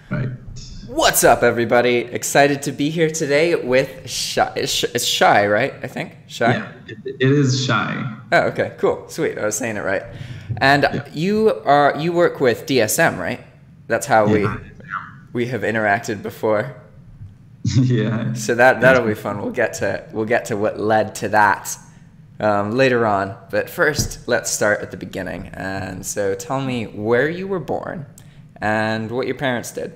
Right. What's up, everybody? Excited to be here today with Shai. It's Shai, right? I think Shai. Yeah, it is Shai. Oh, okay, cool, sweet. I was saying it right. And Yeah. you work with DSM, right? That's how Yeah. we have interacted before. Yeah. So that'll be fun. We'll get to what led to that later on. But first, let's start at the beginning. And so, tell me where you were born and what your parents did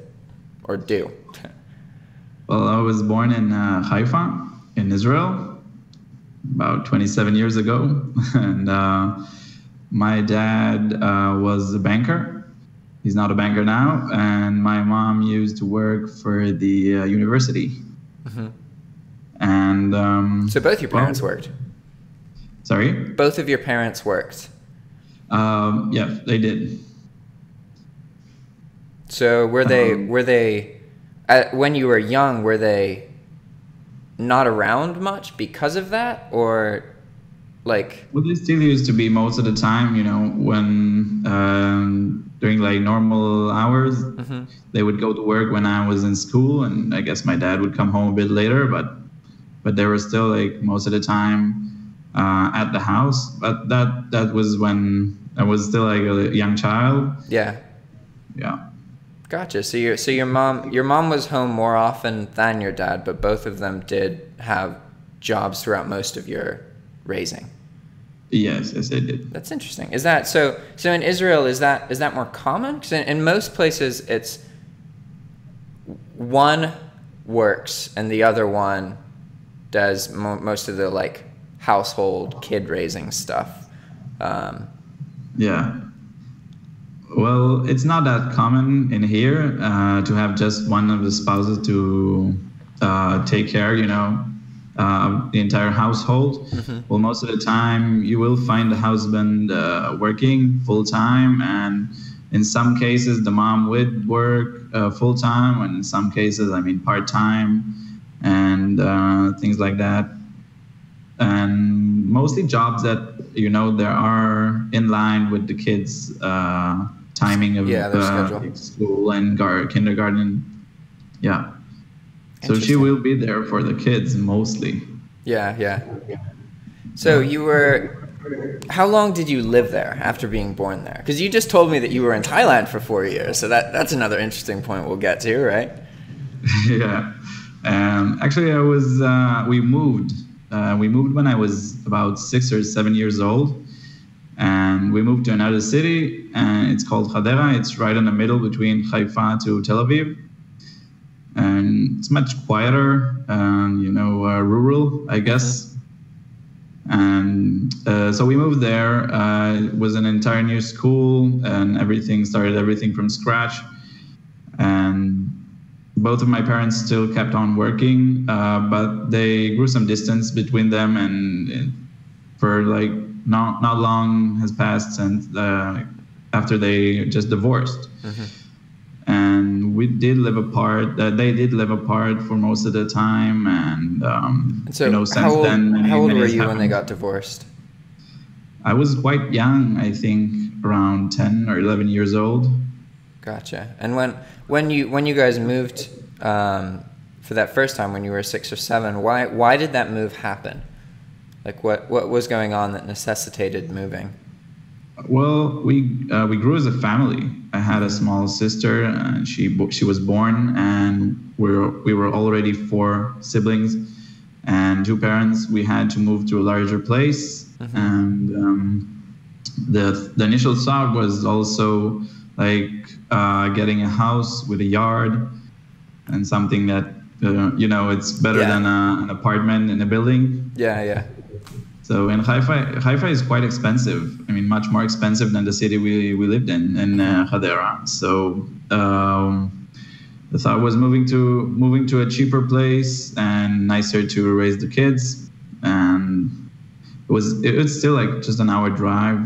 or do. Well, I was born in Haifa, in Israel, about 27 years ago, and my dad was a banker. He's not a banker now, and my mom used to work for the university. Mm-hmm. And So both your parents worked. Sorry? Both of your parents worked. Yeah, they did. So were they when you were young, were they not around much because of that, or like? Well, they still used to be most of the time, you know, when during like normal hours, Mm-hmm. they would go to work when I was in school, and I guess my dad would come home a bit later, but they were still like most of the time at the house. But that was when I was still like a young child. Yeah. Yeah. Gotcha. So your mom was home more often than your dad, but both of them did have jobs throughout most of your raising. Yes, they did. That's interesting. Is that so in Israel, is that more common? Because in most places it's one works and the other one does most of the like household kid raising stuff. Yeah. Well, it's not that common in here to have just one of the spouses to take care, you know, of the entire household. Mm-hmm. Well, most of the time you will find the husband working full time, and in some cases the mom would work full time, and in some cases, I mean, part time, and things like that. And mostly jobs that, you know, there are in line with the kids' timing of their schedule. School and kindergarten. Yeah. So she will be there for the kids mostly. Yeah. So how long did you live there after being born there? Because you just told me that you were in Thailand for 4 years. So that's another interesting point we'll get to, right? Yeah. Actually, we moved. We moved when I was about 6 or 7 years old. And we moved to another city, and it's called Hadera. It's right in the middle between Haifa to Tel Aviv. And it's much quieter, you know, rural, I guess. And so we moved there. It was an entire new school, and started everything from scratch. And both of my parents still kept on working, but they grew some distance between them, and for like not long has passed since after they just divorced. Mm-hmm. And we did live apart. They did live apart for most of the time, and so you know, since then. How old were you when they got divorced? I was quite young, I think, around 10 or 11 years old. Gotcha. And when you guys moved for that first time, when you were 6 or 7, why did that move happen? Like what was going on that necessitated moving? Well, we grew as a family. I had a small sister, and she was born, and we were already 4 siblings and 2 parents. We had to move to a larger place, mm-hmm. and the initial thought was also like getting a house with a yard and something that you know, it's better than an apartment in a building. Yeah. So in Haifa is quite expensive. I mean, much more expensive than the city we lived in Hadera. So the thought was moving to a cheaper place and nicer to raise the kids. And it's still like just an hour drive.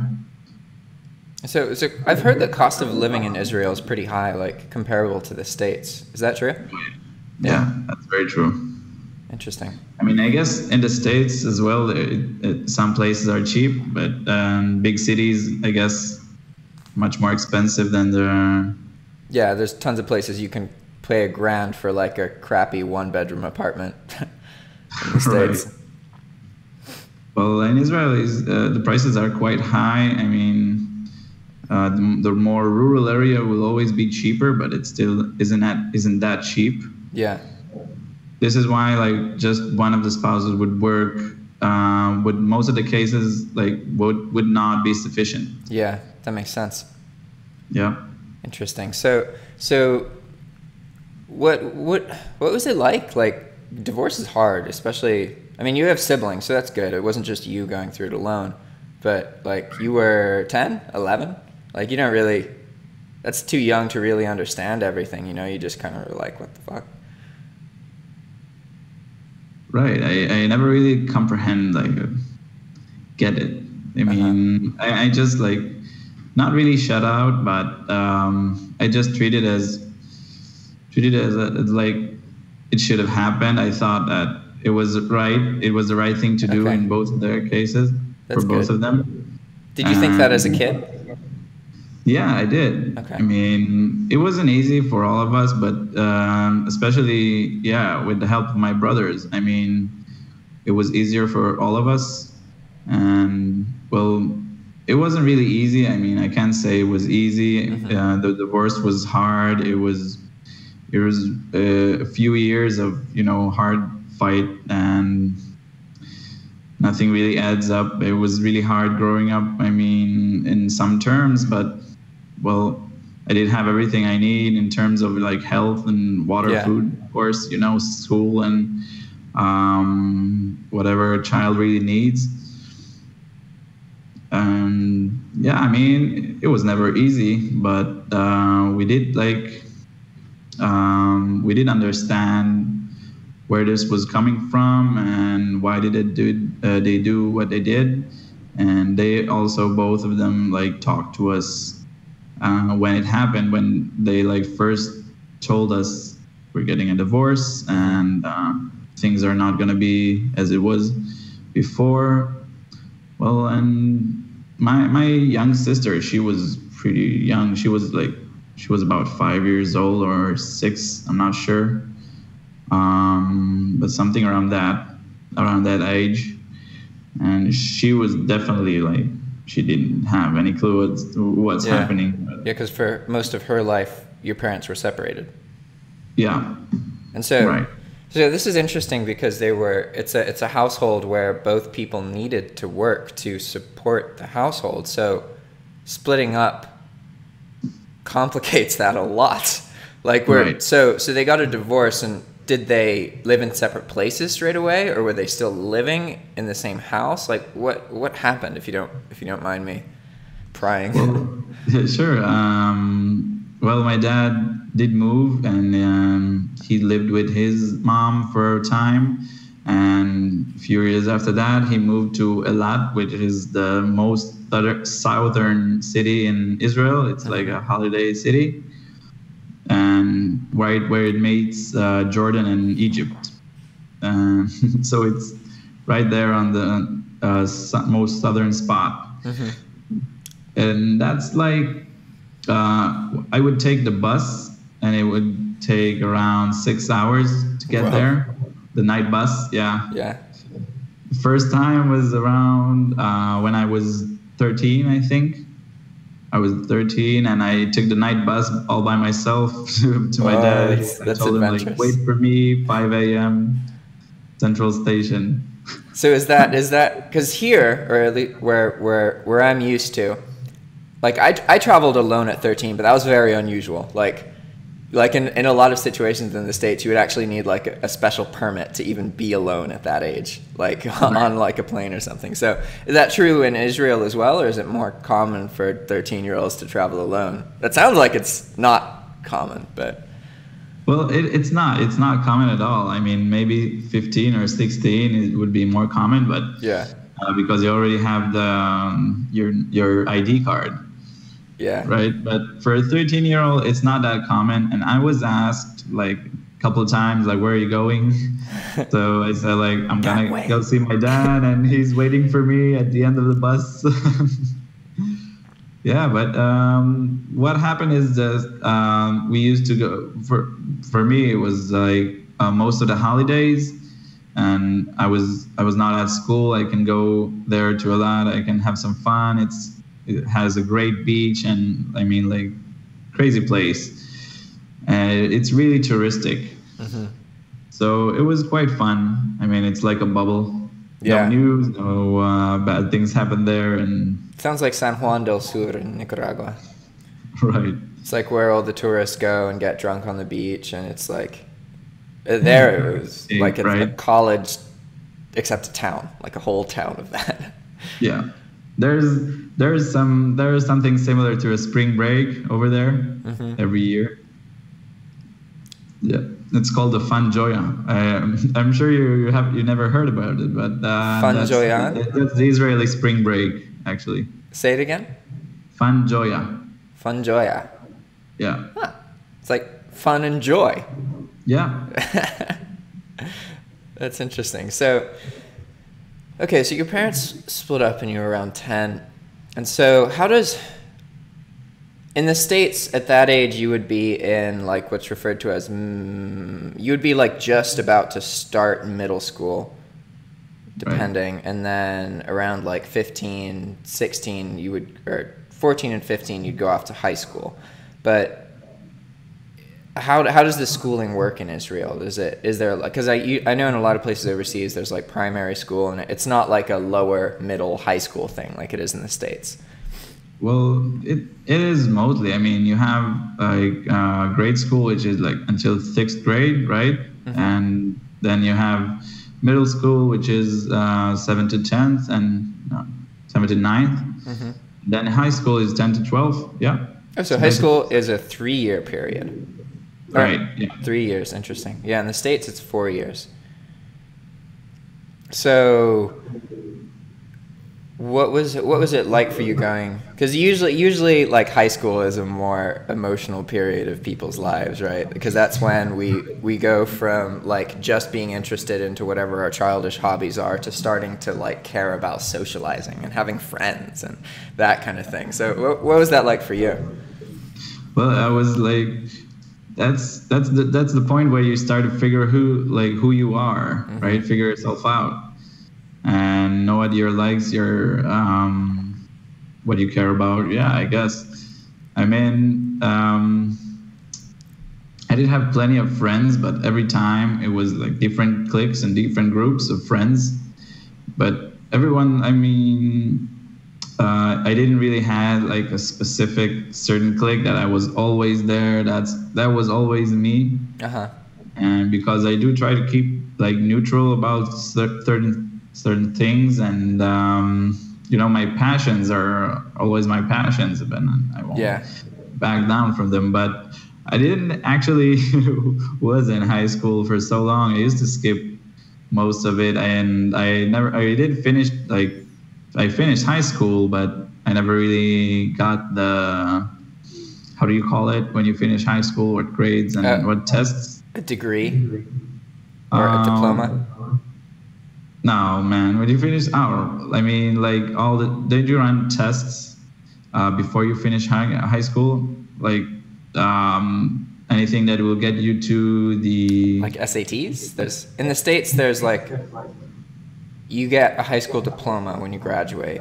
So I've heard the cost of living in Israel is pretty high, like comparable to the States. Is that true? Yeah, that's very true. Interesting. I mean, I guess in the States as well, some places are cheap, but big cities, I guess, much more expensive than Yeah, there's tons of places you can pay $1,000 for like a crappy 1-bedroom apartment in the States. Right. Well, in Israel, the prices are quite high. I mean, the more rural area will always be cheaper, but it still isn't that cheap. Yeah. This is why, like, just one of the spouses would work. Would most of the cases would not be sufficient. Yeah, that makes sense. Yeah. Interesting. So what was it like? Like, divorce is hard, especially. I mean, you have siblings, so that's good. It wasn't just you going through it alone, but like you were 10, 11. Like you don't really. That's too young to really understand everything. You know, you just kind of like, what the fuck. Right. I never really comprehend, get it. I mean, I just not really shut out, but I just treated it as like it should have happened. I thought that it was right. It was the right thing to do in both of their cases. That's for both good. of them. Did you think that as a kid? Yeah, I did. Okay. I mean, it wasn't easy for all of us, but especially, with the help of my brothers. I mean, it was easier for all of us. And, well, it wasn't really easy. I mean, I can't say it was easy. The divorce was hard. It was a few years of, hard fight, and nothing really adds up. It was really hard growing up, I mean, in some terms, but, well, I did have everything I need in terms of health and water, food, of course, school and whatever a child really needs. I mean, it was never easy, but we did understand where this was coming from and why did they do what they did. And they also, both of them, talked to us when it happened, when they first told us we're getting a divorce and things are not going to be as it was before. Well, and my young sister, she was pretty young. She was about 5 years old or 6, I'm not sure. But something around that age. And she was definitely she didn't have any clue what's happening. Yeah, because for most of her life, your parents were separated. Yeah. And so, right. So this is interesting because it's a household where both people needed to work to support the household. So splitting up complicates that a lot. Right. So they got a divorce, and did they live in separate places straight away, or were they still living in the same house? What happened, if you don't mind me prying? Well, sure. Well, my dad did move, and he lived with his mom for a time. And a few years after that, he moved to Eilat, which is the most southern city in Israel. It's like a holiday city, and right where it meets Jordan and Egypt. So it's right there on the most southern spot. And that's I would take the bus, and it would take around 6 hours to get there. The night bus, yeah. The first time was around when I was 13, I think. I was 13, and I took the night bus all by myself to my dad. I told him, wait for me, 5 a.m., Central Station. So is that because here, or at least where I'm used to, I traveled alone at 13, but that was very unusual. In a lot of situations in the States, you would actually need a special permit to even be alone at that age, on a plane or something. So is that true in Israel as well, or is it more common for 13-year-olds to travel alone? That sounds like it's not common, but... Well, it's not common at all. I mean, maybe 15 or 16 it would be more common, but because you already have your ID card. Yeah. Right. But for a 13-year-old, it's not that common. And I was asked a couple of times, where are you going? So I said, I'm going to go see my dad, and he's waiting for me at the end of the bus. Yeah, but what happened is that we used to go for me. It was like most of the holidays, and I was not at school. I can go there to a lot. I can have some fun. It has a great beach, and I mean, like, crazy place. And it's really touristic. So it was quite fun. I mean, it's like a bubble. Yeah. No news, no bad things happen there, and Sounds like San Juan del Sur in Nicaragua. right. It's like where all the tourists go and get drunk on the beach, and it's like there it was like a college, except a town, like a whole town of that. Yeah, there's something similar to a spring break over there every year. Yeah, it's called the Fun Joya. I'm sure you never heard about it, but Fun Joya. That's the Israeli spring break, actually. Say it again. Fun Joya. Fun Joya. Yeah. Huh. It's like fun and joy. Yeah. That's interesting. So, okay, so your parents split up and you were around 10. And so how does, in the States at that age, you would be in like what's referred to as, you would be like just about to start middle school, depending. Right. And then around like 15, 16, you would, or 14 and 15, you'd go off to high school. But how does the schooling work in Israel? Is there like, because I know in a lot of places overseas there's like primary school, and it's not like a lower middle high school thing like it is in the States. Well, it is mostly. I mean, you have like grade school, which is like until 6th grade, right? And then you have middle school, which is 7th to 10th, and 7th to 9th. Then high school is 10 to 12. Yeah. Oh, so high school is a 3-year period. Right. Yeah. 3 years. Interesting. Yeah, in the States it's 4 years. So what was it like for you going? Because usually like high school is a more emotional period of people's lives, right? Because that's when we go from like just being interested into whatever our childish hobbies are to starting to like care about socializing and having friends and that kind of thing. So what was that like for you? Well, I was like, that's the point where you start to figure who you are, right? Figure yourself out and know what your likes, your what you care about. Yeah, I guess. I mean, I did have plenty of friends, but every time it was like different cliques and different groups of friends. But everyone, I mean, I didn't really have like a specific certain clique that I was always there. That was always me. And because I do try to keep like neutral about certain things, and you know, my passions are always my passions, but I won't back down from them. But I didn't actually was in high school for so long. I used to skip most of it, and I did finish like. I finished high school, but I never really got the, how do you call it when you finish high school? What grades and what tests? A degree or a diploma? No, man. When you finish, I mean, like did you run tests before you finish high school? Like anything that will get you to the... Like SATs? In the States, there's like... You get a high school diploma when you graduate.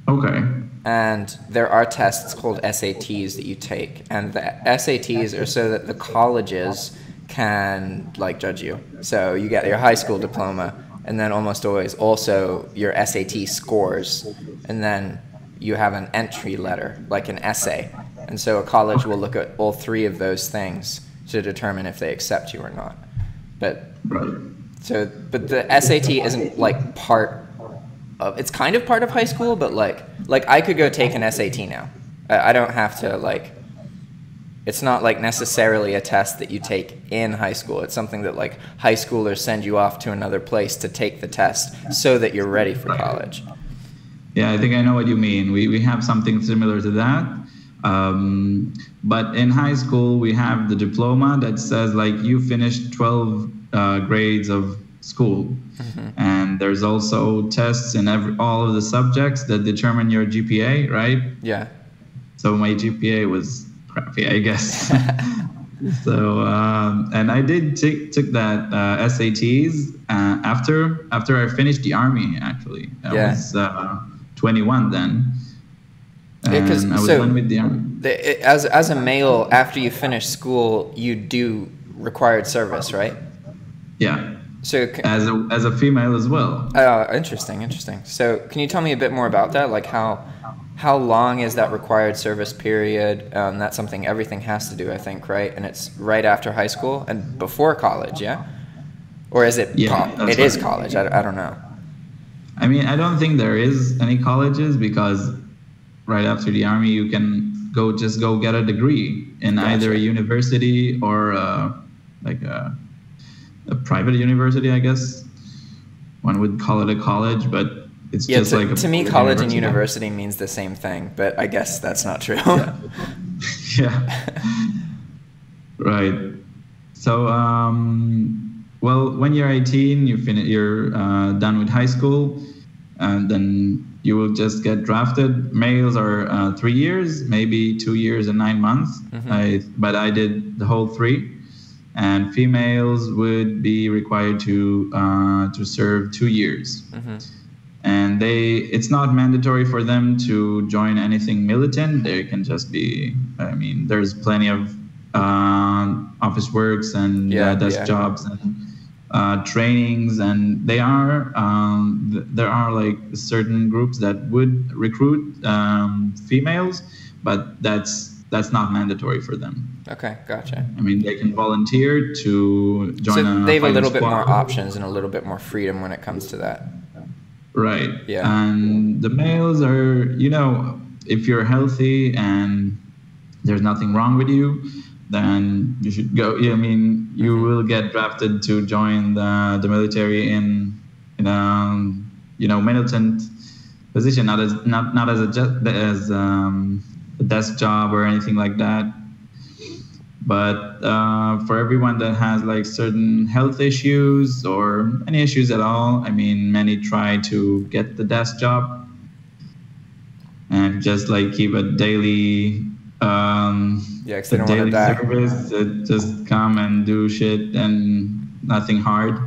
Okay. And there are tests called SATs that you take. And the SATs are so that the colleges can like judge you. So you get your high school diploma, and then almost always also your SAT scores. And then you have an entry letter, like an essay. And so a college will look at all three of those things to determine if they accept you or not. But the SAT isn't like part of, it's kind of part of high school, but like I could go take an SAT now. I don't have to like, it's not like necessarily a test that you take in high school. It's something that like high schoolers send you off to another place to take the test so that you're ready for college. Yeah, I think I know what you mean. We have something similar to that. But in high school, we have the diploma that says like you finished 12 grades of school. And there's also tests in all of the subjects that determine your GPA, right? Yeah. So my GPA was crappy, I guess. So and I did took that SATs after I finished the army. Actually, I was 21 then. And I was done with the army. As a male, after you finish school, you do required service, right? Yeah. So as a female as well. Oh, interesting. So can you tell me a bit more about that? Like how long is that required service period? That's something everything has to do, I think, right? And it's right after high school and before college, yeah? Or is it? Yeah, it is college. I don't know. I mean, I don't think there is any colleges because right after the army, you can go get a degree in either a university or like a private university, I guess. One would call it a college, but it's just like to me, college and university means the same thing, but I guess that's not true. Yeah. Right. So, well, when you're 18, you're done with high school, and then you will just get drafted. Males are 3 years, maybe 2 years and 9 months. But I did the whole 3. And females would be required to serve 2 years. And it's not mandatory for them to join anything militant. They can just be, I mean, there's plenty of office works and desk jobs and trainings, and there are like certain groups that would recruit females, but that's not mandatory for them. Okay, gotcha. I mean, they can volunteer to join so they have a little bit squad. more options and a little bit more freedom when it comes to that. Right. Yeah. And the males are, if you're healthy and there's nothing wrong with you, then you should go. I mean, you will get drafted to join the military in militant position, not as a desk job or anything like that. But for everyone that has like certain health issues or any issues at all, I mean, many try to get the desk job and just like keep a daily because they don't want to die. Service, just come and do shit and nothing hard.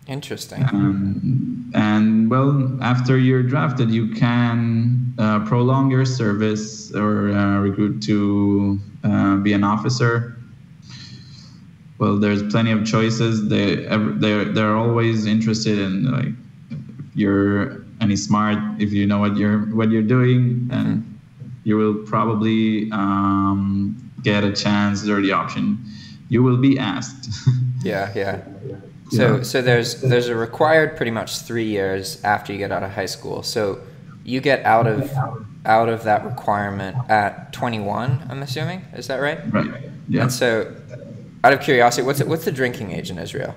Interesting. And well, after you're drafted, you can prolong your service or recruit to be an officer. Well, there's plenty of choices. They're always interested in like if you're any smart, if you know what you're doing, and you will probably get a chance or the option. You will be asked. Yeah. So there's a required pretty much 3 years after you get out of high school. So you get out of that requirement at 21, I'm assuming. Is that right? Right. Yeah. And so, out of curiosity, what's the drinking age in Israel?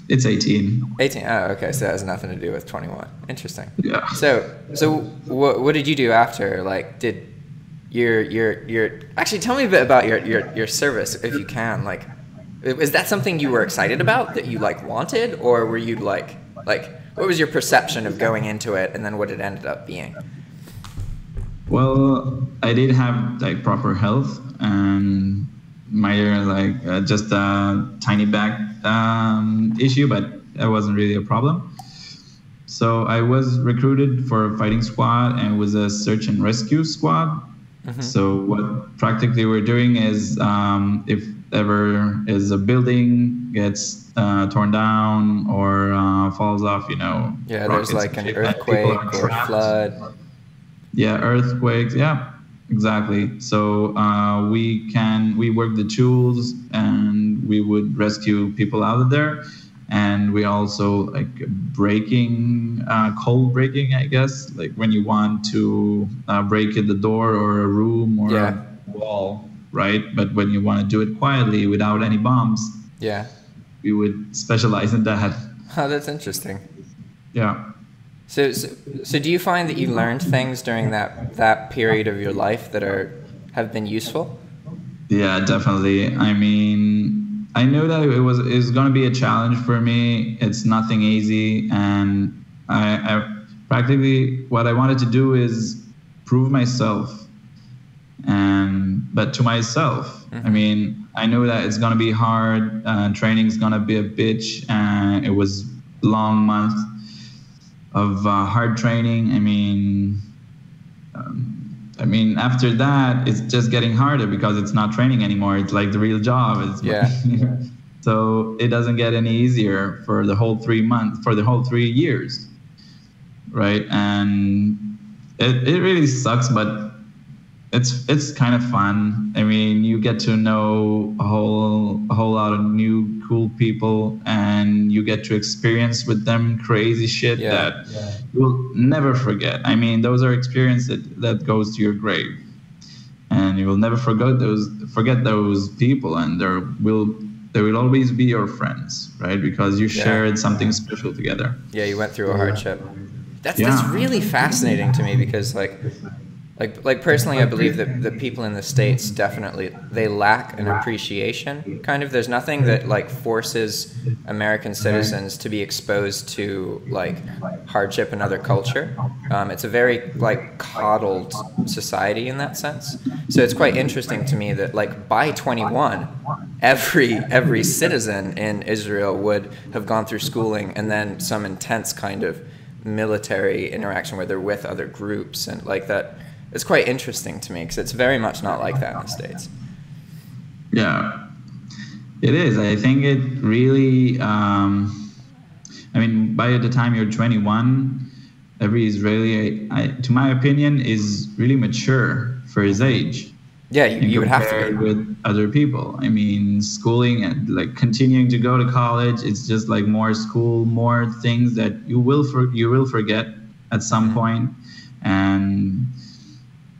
It's 18. 18. Oh, okay. So that has nothing to do with 21. Interesting. Yeah. So what did you do after? Like, did your actually tell me a bit about your service if you can. Like, is that something you were excited about that you like wanted, or were you like what was your perception of going into it and then what it ended up being? Well, I did have like proper health and just a tiny back issue, but that wasn't really a problem. So I was recruited for a fighting squad and it was a search and rescue squad. So what practically we're doing is if ever is a building gets torn down or falls off, there's like an earthquake or flood. Yeah, earthquakes. Yeah, exactly. So we work the tools and we would rescue people out of there. And we also like cold breaking, I guess, like when you want to break in the door or a room or a wall, right? But when you want to do it quietly without any bombs, we would specialize in that. Oh, that's interesting. Yeah. So do you find that you learned things during that period of your life that have been useful? Yeah, definitely. I mean, I knew that it was going to be a challenge for me. It's nothing easy, and I practically what I wanted to do is prove myself, but to myself. I mean, I knew that it's going to be hard. Training is going to be a bitch, and it was long month of hard training. I mean, after that, it's just getting harder because it's not training anymore. It's like the real job. So it doesn't get any easier for the whole 3 months, for the whole 3 years, right? And it really sucks, but it's kind of fun. I mean, you get to know a whole lot of new cool people, and you get to experience with them crazy shit that you will never forget. I mean, those are experiences that goes to your grave, and you will never forget those people, and they will always be your friends, right? Because you shared something special together. Yeah, you went through a hardship. That's really fascinating to me, because like personally, I believe that the people in the States definitely, they lack an appreciation. Kind of, there's nothing that like forces American citizens to be exposed to like hardship and other culture. It's a very like coddled society in that sense. So it's quite interesting to me that like by 21, every citizen in Israel would have gone through schooling and then some intense kind of military interaction where they're with other groups and like that. It's quite interesting to me because it's very much not like that in the States. Yeah, it is. I think it really, I mean, by the time you're 21, every Israeli, to my opinion, is really mature for his age. Yeah, you would have to be. With other people. I mean, schooling and like continuing to go to college, it's just like more school, more things that you will forget at some point. And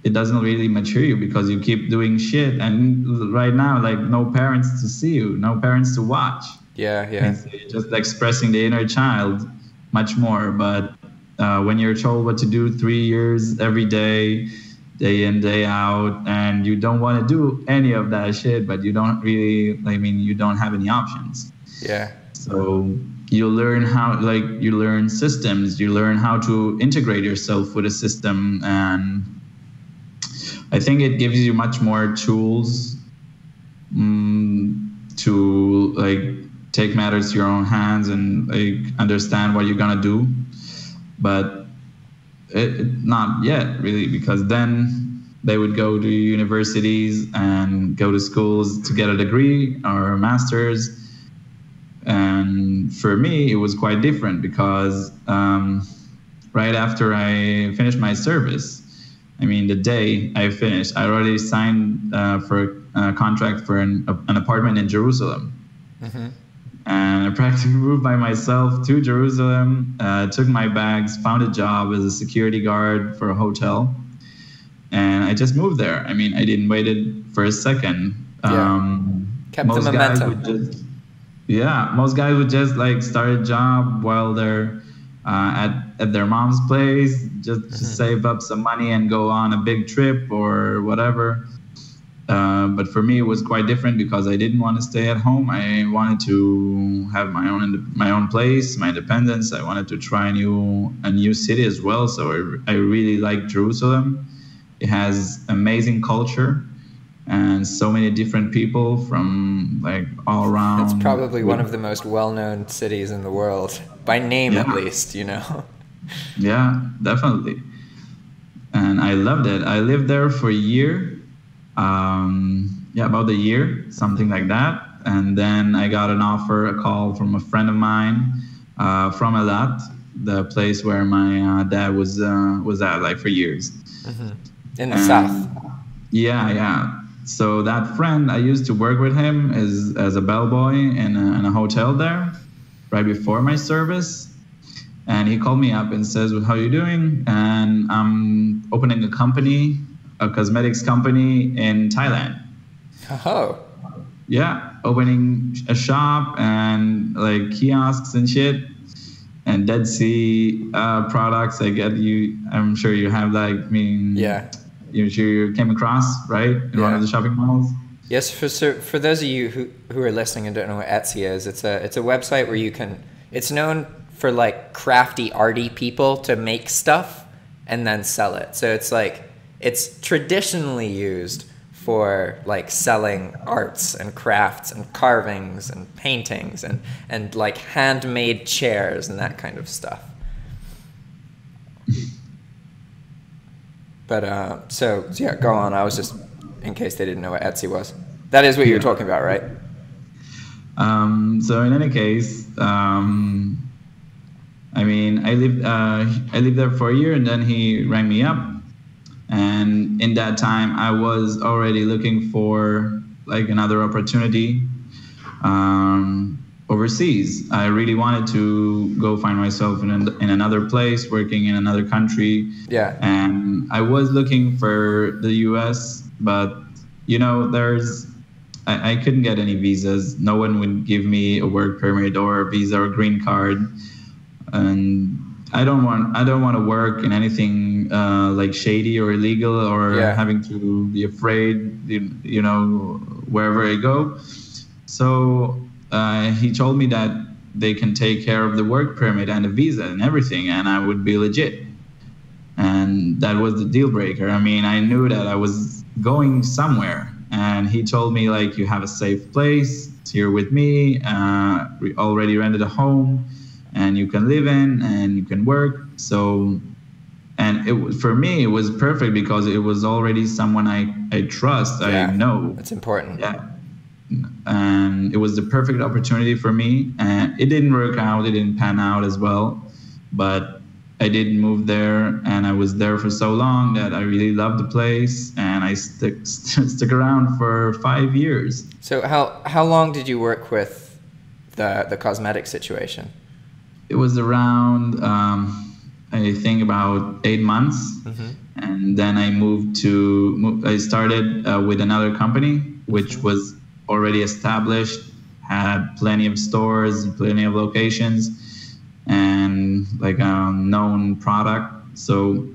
it doesn't really mature you because you keep doing shit. And right now, like, no parents to see you, no parents to watch. Yeah. It's just expressing the inner child much more. But when you're told what to do 3 years every day in, day out, and you don't want to do any of that shit, but you don't really, you don't have any options. Yeah. So you learn you learn systems, you learn how to integrate yourself with a system, and I think it gives you much more tools to like take matters to your own hands and like understand what you're gonna do. But not yet really, because then they would go to universities and go to schools to get a degree or a master's. And for me, it was quite different because right after I finished my service, I mean, the day I finished, I already signed for a contract for an apartment in Jerusalem. And I practically moved by myself to Jerusalem, took my bags, found a job as a security guard for a hotel. And I just moved there. I mean, I didn't wait for a second. Kept the momentum. Most guys would just like start a job while they're at their mom's place, just to save up some money and go on a big trip or whatever. But for me, it was quite different because I didn't want to stay at home. I wanted to have my own place, my independence. I wanted to try a new city as well. So I really like Jerusalem. It has amazing culture and so many different people from like all around. It's probably one of the most well-known cities in the world, by name at least, you know. Yeah, definitely. And I loved it. I lived there for a year. About a year, something like that. And then I got a call from a friend of mine from Eilat, the place where my dad was at like for years. In the south. Yeah. So that friend, I used to work with him as a bellboy in a hotel there right before my service. And he called me up and says, "How are you doing?" And I'm opening a cosmetics company in Thailand. Oh. Yeah, opening a shop and like kiosks and shit and Dead Sea products. I'm sure you have like, yeah. I'm sure you came across, right? In one of the shopping malls. Yes, for those of you who are listening and don't know what Etsy is, it's a website where you can. It's known for like crafty, arty people to make stuff and then sell it. So it's traditionally used for like selling arts and crafts and carvings and paintings and like handmade chairs and that kind of stuff. But so yeah, go on. I was just, in case they didn't know what Etsy was. That is what you're talking about, right? So in any case, I mean, I lived there for a year, and then he rang me up, and in that time I was already looking for like another opportunity overseas. I really wanted to go find myself in another place, working in another country. Yeah. And I was looking for the US, but you know, I couldn't get any visas. No one would give me a work permit or a visa or green card. And I don't want to work in anything like shady or illegal or having to be afraid, you know, wherever I go. So he told me that they can take care of the work permit and the visa and everything, and I would be legit. And that was the deal breaker. I mean, I knew that I was going somewhere, and he told me, like, you have a safe place. It's here with me. We already rented a home, and you can live in, and you can work. So, and for me, it was perfect because it was already someone I trust. I know. That's important. Yeah. And it was the perfect opportunity for me. And it didn't work out. It didn't pan out as well. But I did move there, and I was there for so long that I really loved the place, and I stuck around for 5 years. So how long did you work with the cosmetic situation? It was around, I think about 8 months. Mm-hmm. And then I started with another company, which was already established, had plenty of stores, plenty of locations, and like a known product. So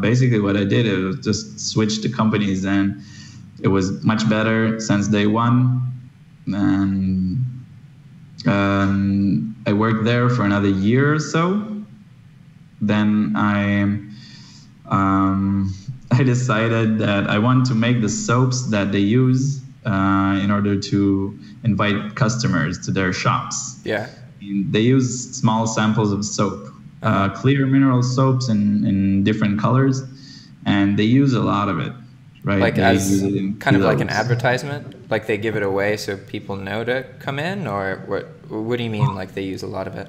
basically what I did, it was just switch the companies, and it was much better since day one. And I worked there for another year or so. Then I decided that I want to make the soaps that they use in order to invite customers to their shops. Yeah. They use small samples of soap, clear mineral soaps in different colors, and they use a lot of it, right? Like they as kind kilos. of like an advertisement, like they give it away so people know to come in, or what do you mean? Like they use a lot of it?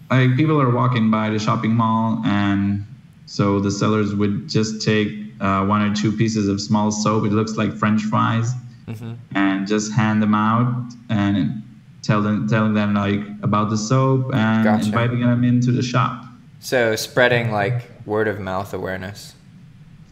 Like people are walking by the shopping mall, and so the sellers would just take 1 or 2 pieces of small soap. It looks like French fries, and just hand them out and telling them like about the soap and inviting them into the shop. So spreading like word of mouth awareness.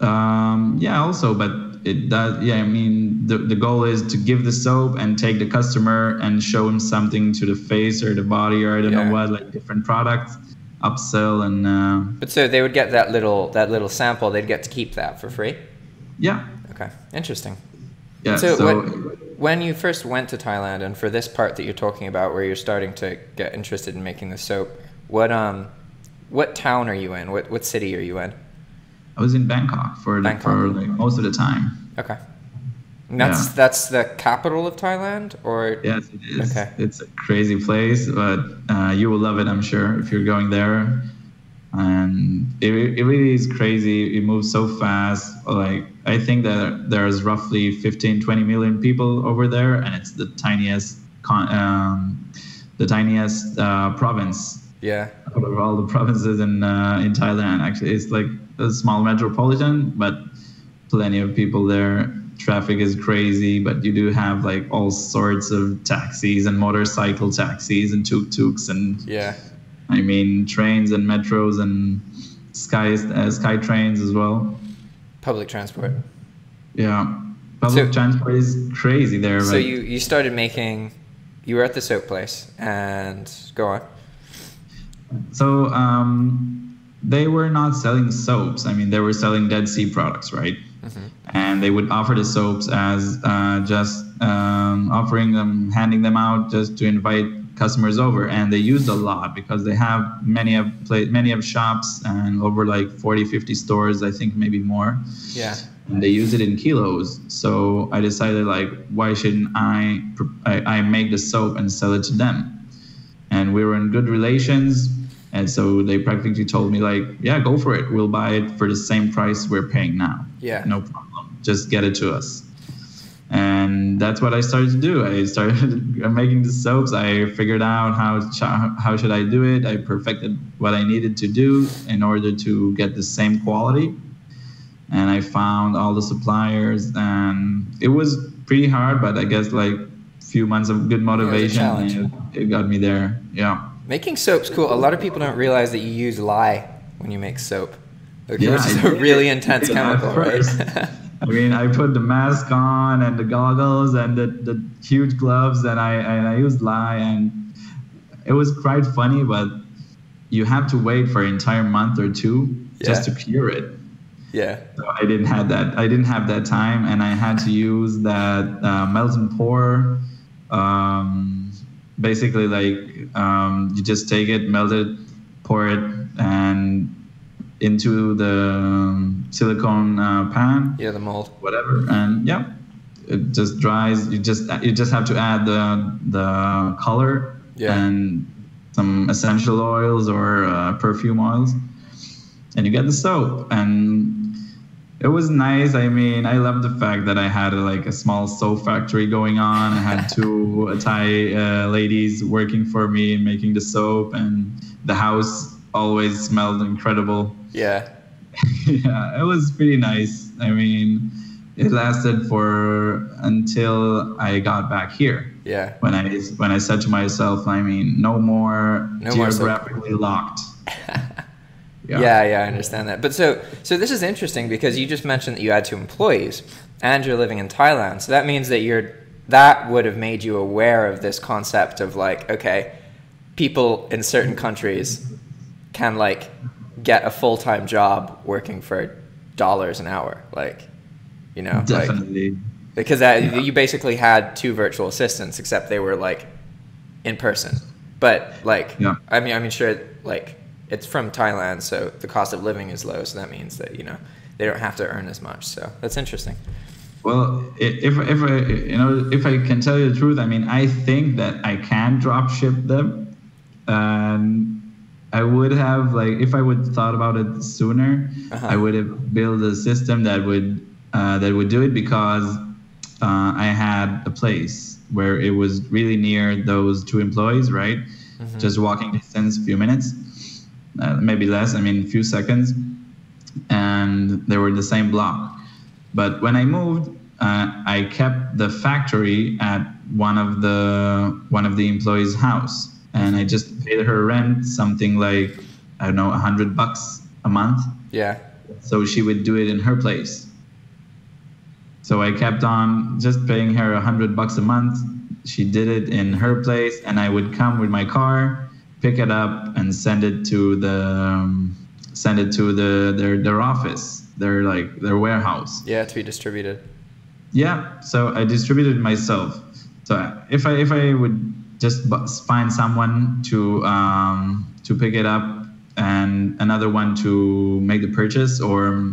Also, but it does. Yeah, I mean the goal is to give the soap and take the customer and show him something to the face or the body or I don't know what, like different products, upsell and. But so they would get that little sample. They'd get to keep that for free. Yeah. Okay. Interesting. Yeah. So when you first went to Thailand, and for this part that you're talking about, where you're starting to get interested in making the soap, what town are you in? What city are you in? I was in Bangkok for like most of the time. Okay. And that's the capital of Thailand, or? Yes, it is. Okay. It's a crazy place, but you will love it, I'm sure, if you're going there. And it really is crazy. It moves so fast. Like I think that there's roughly 15-20 million people over there, and it's the tiniest province. Yeah. Out of all the provinces in Thailand, actually, it's like a small metropolitan, but plenty of people there. Traffic is crazy, but you do have like all sorts of taxis and motorcycle taxis and tuk-tuks and I mean trains and metros and sky trains as well. Public transport. Yeah, public transport is crazy there. So you started making. You were at the soap place, and go on. So they were not selling soaps. I mean, they were selling Dead Sea products, right? And they would offer the soaps as just offering them, handing them out just to invite customers over. And they used a lot because they have many of shops and over like 40, 50 stores, I think maybe more. Yeah. And they use it in kilos. So I decided, like, why shouldn't I make the soap and sell it to them? And we were in good relations. And so they practically told me, like, yeah, go for it. We'll buy it for the same price we're paying now. Yeah. No problem. Just get it to us. And that's what I started to do. I started making the soaps. I figured out how should I do it. I perfected what I needed to do in order to get the same quality. And I found all the suppliers. And it was pretty hard, but I guess like a few months of good motivation, it got me there. Yeah. Making soap's cool. A lot of people don't realize that you use lye when you make soap. Which is a really intense chemical, right? I mean, I put the mask on and the goggles and the huge gloves, and I used lye, and it was quite funny, but you have to wait for an entire month or two just to cure it. Yeah. So I didn't have that. I didn't have that time, and I had to use that melt and pour. Basically, like you just take it, melt it, pour it, and into the silicone pan. Yeah, the mold. Whatever, and it just dries. You just have to add the color and some essential oils or perfume oils, and you get the soap. And it was nice. I mean, I love the fact that I had like a small soap factory going on. I had two Thai ladies working for me and making the soap, and the house always smelled incredible. Yeah. Yeah, it was pretty nice. I mean, it lasted until I got back here. Yeah. When I said to myself, I mean, no more geographically locked. Yeah, I understand that. But so this is interesting because you just mentioned that you had 2 employees and you're living in Thailand. So that means that that would have made you aware of this concept of like, okay, people in certain countries can like get a full-time job working for $1 an hour, like, you know. Definitely. Like, because you basically had 2 virtual assistants, except they were like in person. But like, I mean, sure, like it's from Thailand, so the cost of living is low. So that means that, you know, they don't have to earn as much. So that's interesting. Well, if I can tell you the truth, I mean, I think that I can drop ship them, and I would have, like, if I would thought about it sooner, I would have built a system that would do it, because I had a place where it was really near those 2 employees, right? Just walking distance, few minutes, maybe less. I mean, a few seconds, and they were in the same block. But when I moved, I kept the factory at one of the employees' house. And I just paid her rent, something like, I don't know, $100 a month. Yeah. So she would do it in her place. So I kept on just paying her $100 a month. She did it in her place, and I would come with my car, pick it up, and send it to their office, their warehouse. Yeah, to be distributed. Yeah. So I distributed myself. So if I would just find someone to pick it up and another one to make the purchase, or,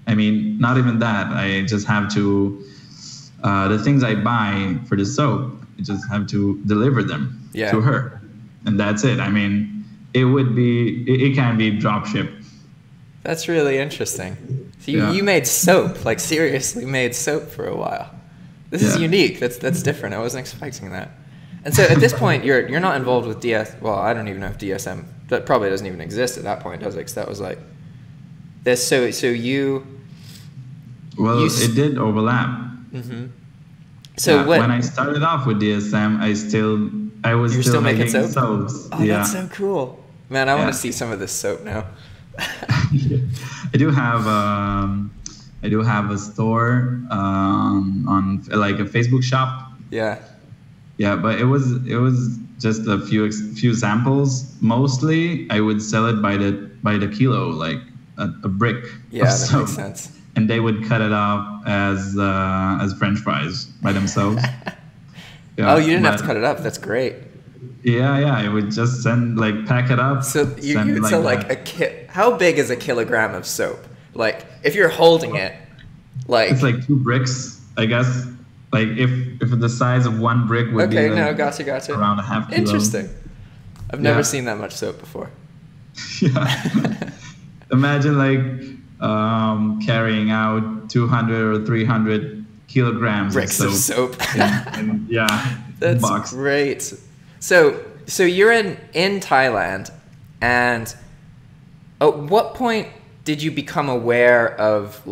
I mean, not even that. I just have to, the things I buy for the soap, I just have to deliver them to her. And that's it. I mean, it can be drop shipped. That's really interesting. So you made soap, like seriously made soap for a while. This is unique. That's different. I wasn't expecting that. And so at this point, you're not involved with well, I don't even know if DSM, that probably doesn't even exist at that point, does it? Because that was like this. So you. Well, it did overlap. Mm-hmm. So when I started off with DSM, I was still making soaps. Oh, that's so cool, man! I want to see some of this soap now. I do have a store on like a Facebook shop. Yeah, but it was just a few samples. Mostly, I would sell it by the kilo, like a brick. Yeah, that makes sense. and they would cut it up as French fries by themselves. Oh, you didn't have to cut it up. That's great. Yeah, I would just pack it up. So you would sell how big is a kilogram of soap? Like, if you're holding it, like... It's like 2 bricks, I guess. Like, if the size of 1 brick would be gotcha. around a half kilo. Interesting. I've never seen that much soap before. Yeah. Imagine, carrying out 200 or 300 kilograms bricks of soap. That's box. Great. So you're in Thailand, and at what point did you become aware of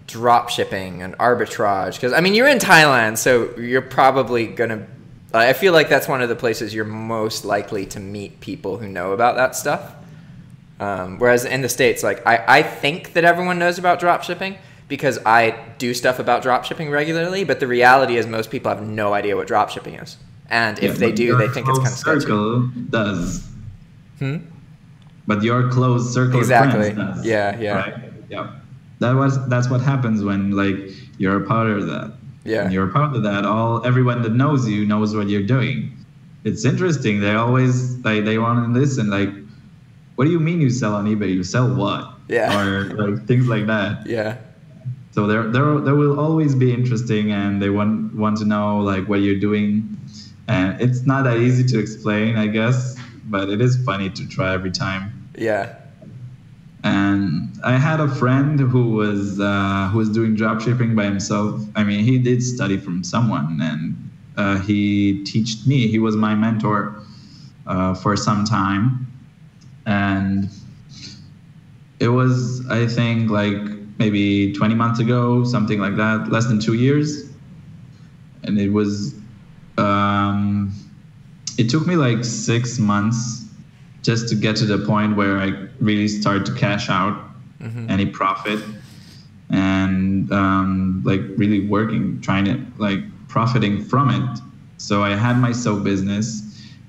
drop shipping and arbitrage? Because I mean, you're in Thailand, so you're probably gonna. I feel like that's one of the places you're most likely to meet people who know about that stuff. Whereas in the States, I think that everyone knows about drop shipping because I do stuff about drop shipping regularly. But the reality is, most people have no idea what drop shipping is, and if they do, they think it's kind of sketchy. Circle does. But your closed circle of friends does. Yeah. Right? Yeah. That's what happens when you're a part of that. Yeah. When you're a part of that, everyone that knows you knows what you're doing. It's interesting. They always they want to listen. What do you mean you sell on eBay? You sell what? Yeah. Or things like that. Yeah. So there will always be interesting, and they want to know what you're doing. And it's not that easy to explain, I guess, but it is funny to try every time. Yeah. And I had a friend who was doing drop shipping by himself. I mean, he did study from someone, and he taught me. He was my mentor for some time, and it was, I think, maybe 20 months ago, something like that, less than 2 years, and it was. It took me 6 months just to get to the point where I really start to cash out any profit, and really working, trying to profiting from it. So I had my soap business,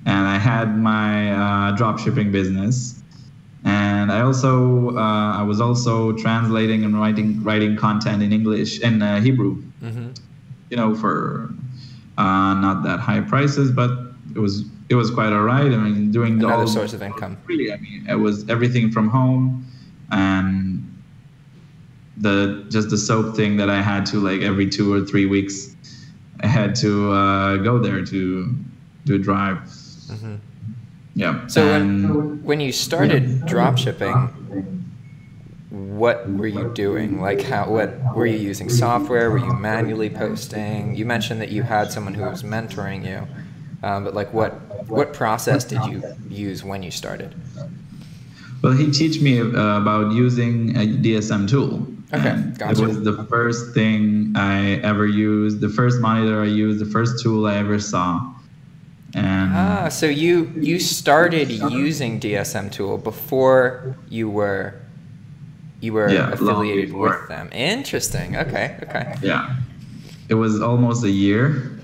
and I had my drop shipping business, and I was also translating and writing content in English and Hebrew, for not that high prices, but it was quite all right. I mean, doing another source of income. Really, I mean, it was everything from home, and the soap thing that I had to every 2 or 3 weeks, I had to go there to do a drive. Yeah. So when you started drop shipping, what were you doing? What were you using? Software? Were you manually posting? You mentioned that you had someone who was mentoring you, but what process did you use when you started? Well, he taught me about using a DSM tool. Okay, gotcha. It was the first thing I ever used, the first monitor I used, the first tool I ever saw. And so you started using DSM Tool before you were affiliated with them. Interesting. Okay. Yeah, it was almost a year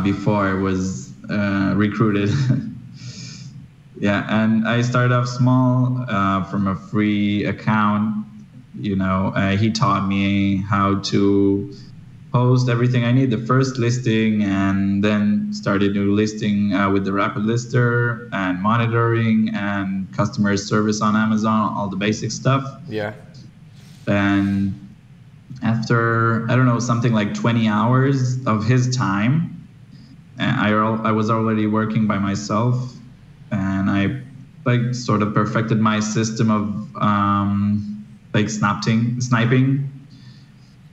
before I was recruited. Yeah, and I started off small from a free account. He taught me how to post everything I need, the first listing, and then started new listing with the Hydra Lister and monitoring and customer service on Amazon, all the basic stuff. Yeah. And after, I don't know, something like 20 hours of his time, I was already working by myself, and I sort of perfected my system of sniping,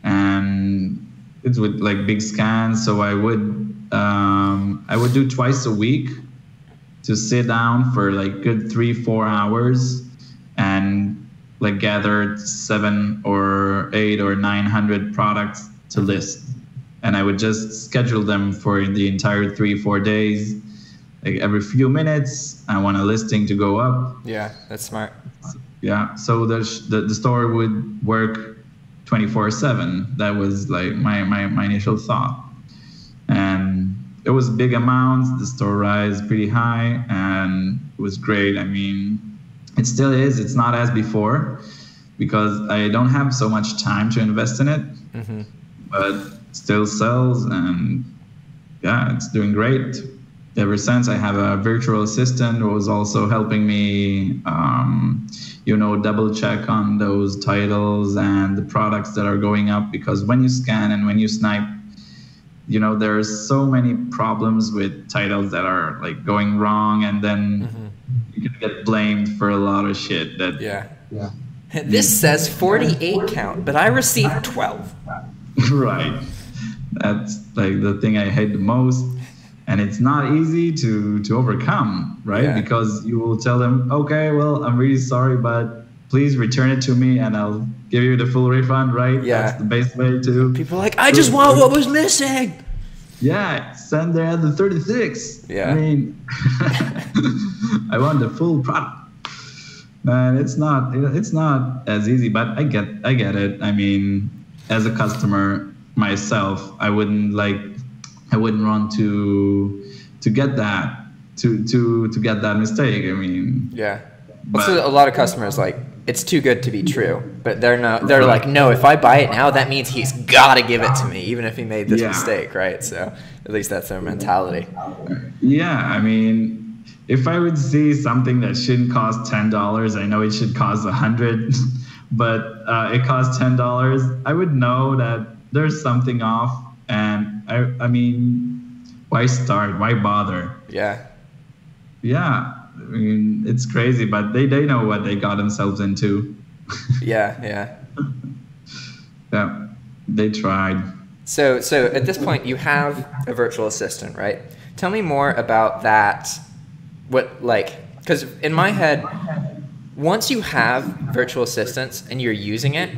and it's with big scans. So I would do twice a week to sit down for good 3-4 hours and gather 7 or 8 or 900 products to list, and I would just schedule them for the entire 3-4 days. Every few minutes, I want a listing to go up. Yeah, that's smart. Yeah, so the store would work 24/7. That was my initial thought, and it was big amounts. The store rise pretty high, and it was great. I mean, it still is. It's not as before, because I don't have so much time to invest in it, but still sells, and yeah, it's doing great. Ever since, I have a virtual assistant who was also helping me, double check on those titles and the products that are going up, because when you scan and when you snipe, there's so many problems with titles that are like going wrong, and then you can get blamed for a lot of shit that This says 48 count, but I received 12. Right. That's like the thing I hate the most. And it's not easy to overcome, right? Yeah. Because you will tell them, okay, well, I'm really sorry, but please return it to me and I'll give you the full refund, right? Yeah. That's the best way to... People are like, I just want what was missing. Yeah, send there the 36. Yeah. I mean, I want the full product. Man, it's not as easy, but I get it. I mean, as a customer myself, I wouldn't want to get that get that mistake. I mean, yeah. Also, a lot of customers like, it's too good to be true, but they're like, no, if I buy it now, that means he's got to give it to me, even if he made this mistake, right? So at least that's their mentality. Yeah, I mean, if I would see something that shouldn't cost $10, I know it should cost $100, but it costs $10, I would know that there's something off. And I mean, why start? Why bother? Yeah. Yeah. I mean, it's crazy, but they know what they got themselves into. Yeah. Yeah. They tried. So at this point, you have a virtual assistant, right? Tell me more about that. Because in my head, once you have virtual assistants and you're using it,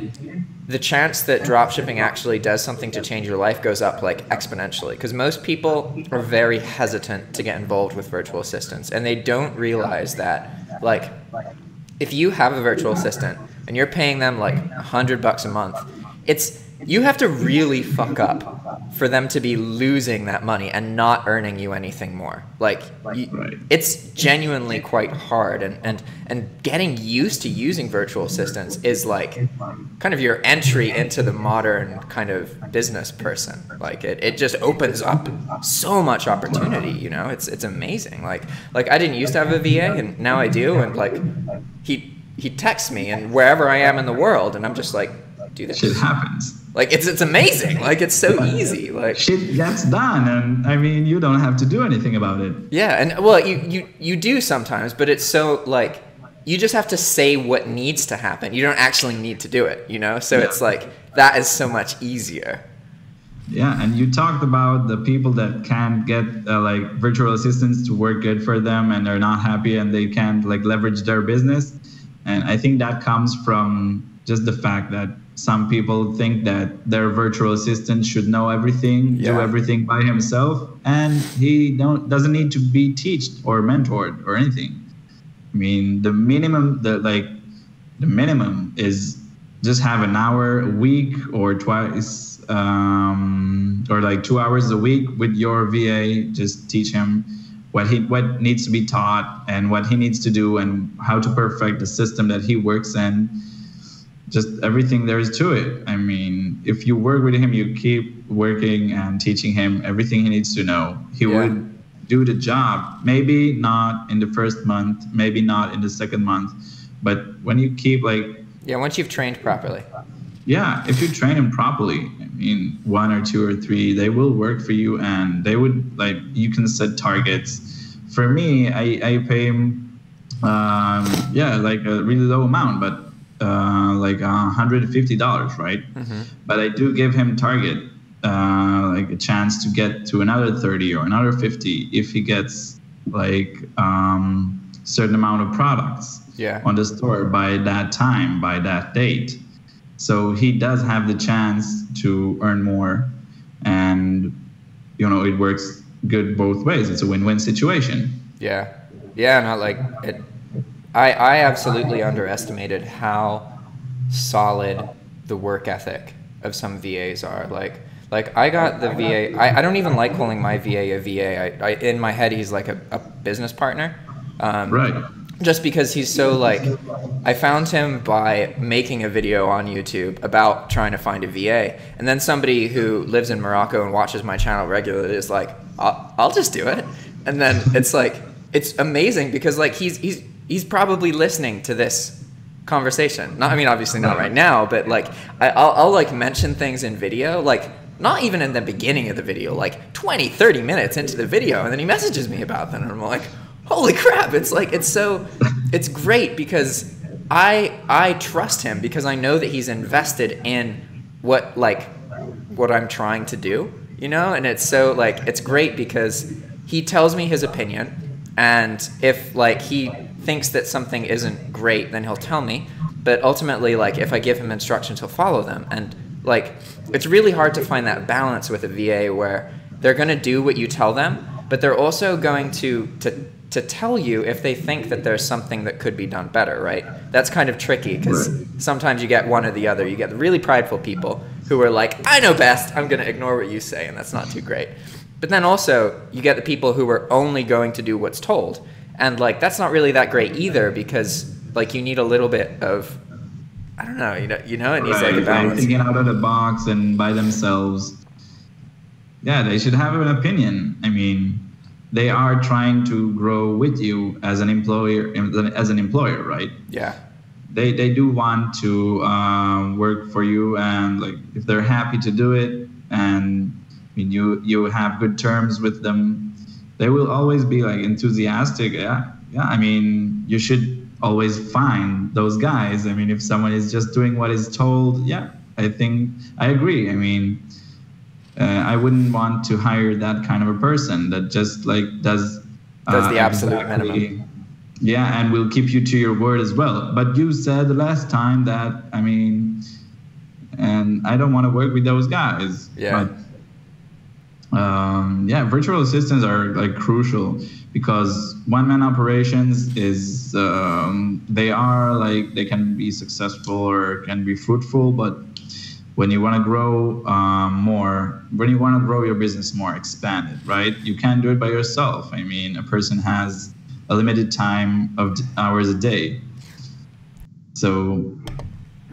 the chance that dropshipping actually does something to change your life goes up like exponentially, because most people are very hesitant to get involved with virtual assistants, and they don't realize that, like, if you have a virtual assistant and you're paying them like $100 a month, you have to really fuck up for them to be losing that money and not earning you anything more. Like, it's genuinely quite hard, and getting used to using virtual assistants is like kind of your entry into the modern kind of business person. Like, it just opens up so much opportunity, it's amazing. Like I didn't used to have a VA, and now I do, and like he texts me and wherever I am in the world, and I'm just like, do this. Shit happens. Like, it's amazing. Like, it's so easy. Like, shit gets done, and I mean, you don't have to do anything about it. Yeah, and well, you do sometimes, but it's so like, you just have to say what needs to happen. You don't actually need to do it, So it's like, that is so much easier. Yeah, and you talked about the people that can't get like virtual assistants to work good for them, and they're not happy, and they can't like leverage their business. And I think that comes from just the fact that some people think that their virtual assistant should know everything, do everything by himself, and he doesn't need to be taught or mentored or anything. I mean, the minimum is just have an hour a week or twice, or like 2 hours a week with your VA. Just teach him what needs to be taught and what he needs to do and how to perfect the system that he works in. Just everything there is to it. I mean, if you work with him, you keep working and teaching him everything he needs to know. He would do the job. Maybe not in the first month, maybe not in the second month, but when you keep once you've trained properly. Yeah, if you train him properly, I mean, 1 or 2 or 3, they will work for you, and they would you can set targets. For me, I pay him, like a really low amount, but like $150, right? But I do give him target, like a chance to get to another 30 or another 50 if he gets like certain amount of products on the store by that time, by that date. So he does have the chance to earn more, and it works good both ways. It's a win-win situation. Not like it. I absolutely underestimated how solid the work ethic of some VAs are. Like I got the VA. I don't even like calling my VA a VA. In my head, he's like a business partner. Right. just because he's so like, I found him by making a video on YouTube about trying to find a VA, and then somebody who lives in Morocco and watches my channel regularly is like, I'll just do it. And then it's like, it's amazing because like he's probably listening to this conversation. Not, I mean, obviously not right now, but like I'll like mention things in video, like not even in the beginning of the video, like 20, 30 minutes into the video, and then he messages me about them, and I'm like, holy crap. It's like, it's great because I trust him because I know that he's invested in what I'm trying to do, you know? And it's so like, it's great because he tells me his opinion, and if like he thinks that something isn't great, then he'll tell me. But ultimately, like if I give him instructions, he'll follow them. And like, it's really hard to find that balance with a VA where they're going to do what you tell them, but they're also going to tell you if they think that there's something that could be done better, right? That's kind of tricky because sometimes you get one or the other. You get the really prideful people who are like, I know best, I'm going to ignore what you say, and that's not too great. But then also you get the people who are only going to do what's told. And like, that's not really that great either because like you need a little bit of, I don't know, you know, it needs like a balance. Thinking out of the box and by themselves. Yeah, they should have an opinion. I mean, they are trying to grow with you as an employer, right? Yeah. They do want to work for you, and like if they're happy to do it, and I mean you have good terms with them, they will always be like enthusiastic. Yeah. I mean, you should always find those guys. I mean, if someone is just doing what is told, yeah, I think I agree. I mean, I wouldn't want to hire that kind of a person that just like does the absolute minimum. Yeah, and will keep you to your word as well. But you said the last time that, I mean, and I don't want to work with those guys. Yeah. But, yeah, virtual assistants are like crucial because one-man operations is, they are like, they can be successful or can be fruitful, but when you want to grow when you want to grow your business more, expand it, right? You can't do it by yourself. I mean, a person has a limited time of hours a day. So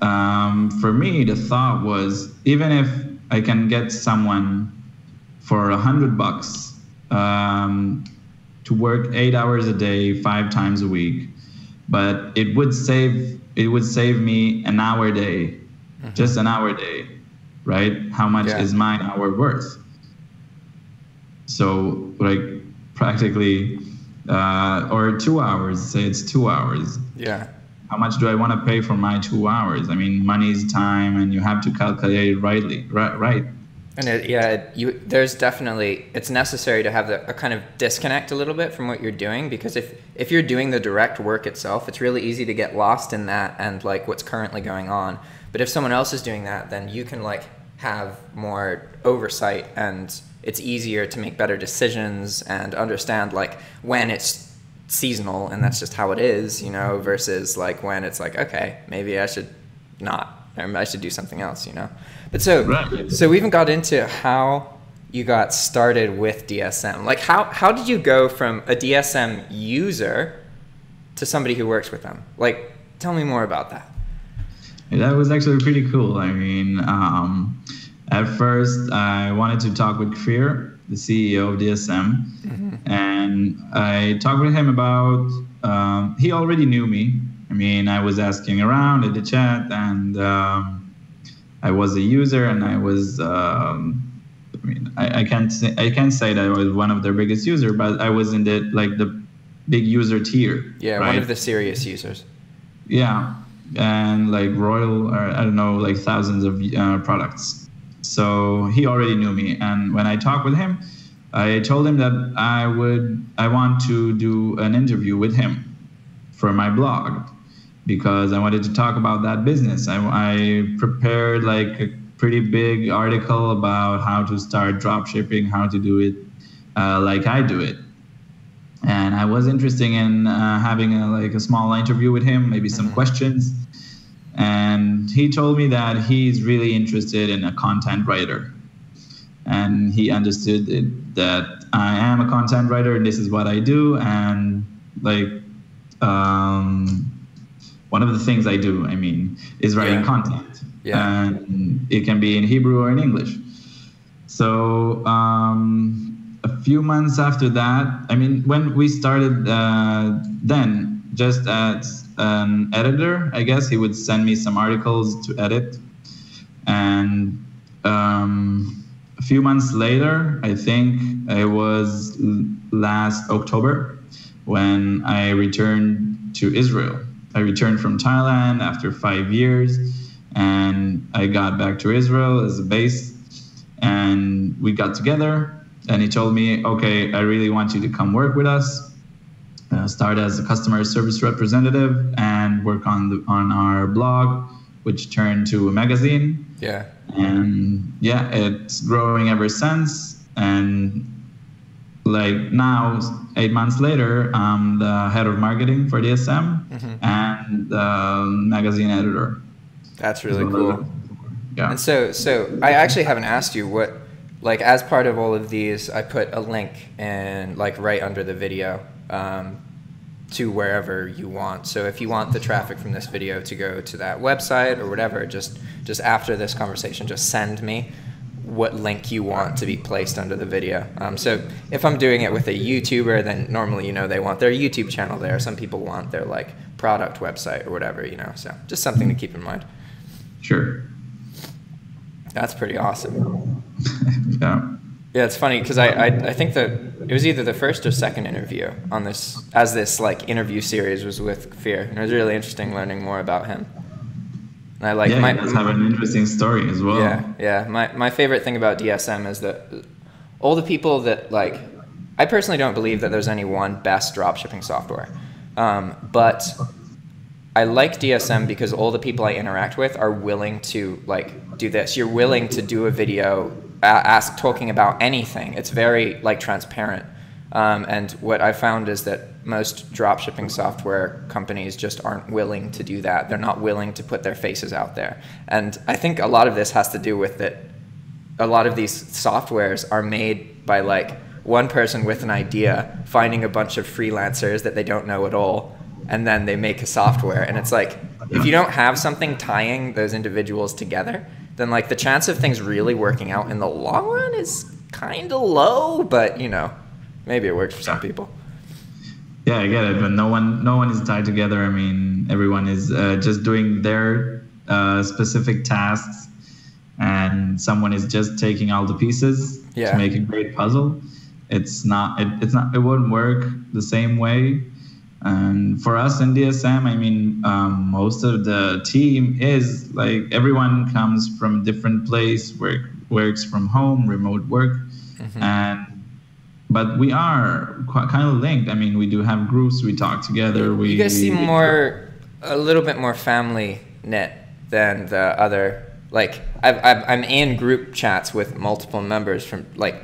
for me, the thought was, even if I can get someone for $100 to work 8 hours a day, 5 times a week, but it would save me an hour a day. Mm-hmm. Just an hour a day, right? How much is my hour worth? So like practically, or 2 hours, say it's 2 hours. Yeah. How much do I want to pay for my 2 hours? I mean, money is time, and you have to calculate it rightly, right? And there's definitely, it's necessary to have a kind of disconnect a little bit from what you're doing, because if you're doing the direct work itself, it's really easy to get lost in that and like what's currently going on. But if someone else is doing that, then you can like have more oversight, and it's easier to make better decisions and understand like when it's seasonal and that's just how it is, you know, versus like when it's like, okay, maybe I should not, or I should do something else, you know. But so we even got into how you got started with DSM. Like how did you go from a DSM user to somebody who works with them? Like, tell me more about that. That was actually pretty cool. I mean, at first I wanted to talk with Kfir, the CEO of DSM, mm-hmm. and I talked with him about, he already knew me. I mean, I was asking around in the chat, and I was a user, and I was, I mean, I can't say that I was one of their biggest users, but I was in the big user tier. Yeah, right? One of the serious users. Yeah. And like royal, or I don't know, like thousands of products. So he already knew me. And when I talked with him, I told him that I want to do an interview with him for my blog, because I wanted to talk about that business. I prepared like a pretty big article about how to start drop shipping, how to do it like I do it. And I was interested in having a small interview with him, maybe some questions. And he told me that he's really interested in a content writer. And he understood that I am a content writer and this is what I do. And like one of the things I do, I mean, is writing content. Yeah. And it can be in Hebrew or in English. So a few months after that, I mean, when we started then, just as an editor, I guess, he would send me some articles to edit. And a few months later, I think it was last October, when I returned to Israel. I returned from Thailand after 5 years, and I got back to Israel as a base, and we got together, and he told me, okay, I really want you to come work with us, start as a customer service representative, and work on our blog, which turned to a magazine. Yeah. And yeah, it's growing ever since. And like now, 8 months later, I'm the head of marketing for DSM and the magazine editor. That's really cool. Yeah. And so I actually haven't asked you what, like, as part of all of these, I put a link in, like, right under the video to wherever you want. So if you want the traffic from this video to go to that website or whatever, just after this conversation, just send me what link you want to be placed under the video. So if I'm doing it with a YouTuber, then normally, you know, they want their YouTube channel there. Some people want their, like, product website or whatever, you know, so just something to keep in mind. Sure. That's pretty awesome. Yeah. Yeah, it's funny because I think that it was either the first or second interview on this, as this like interview series was with Fear, and it was really interesting learning more about him. And I like he does have an interesting story as well. Yeah. My favorite thing about DSM is that all the people that, like, I personally don't believe that there's any one best dropshipping software, but I like DSM because all the people I interact with are willing to, like, do this. You're willing to do a video talking about anything. It's very, like, transparent. And what I found is that most dropshipping software companies just aren't willing to do that. They're not willing to put their faces out there. And I think a lot of this has to do with that a lot of these softwares are made by, like, one person with an idea finding a bunch of freelancers that they don't know at all, and then they make a software. And it's like, if you don't have something tying those individuals together, then, like, the chance of things really working out in the long run is kind of low, but, you know, maybe it works for some people. Yeah, I get it, but no one is tied together. I mean, everyone is just doing their specific tasks, and someone is just taking all the pieces to make a great puzzle. It wouldn't work the same way. And for us in DSM, I mean, most of the team is, like, everyone comes from a different place, works from home, remote work, but we are kind of linked. I mean, we do have groups, we talk together. You guys seem a little bit more family knit than the other. Like, I'm in group chats with multiple members from, like,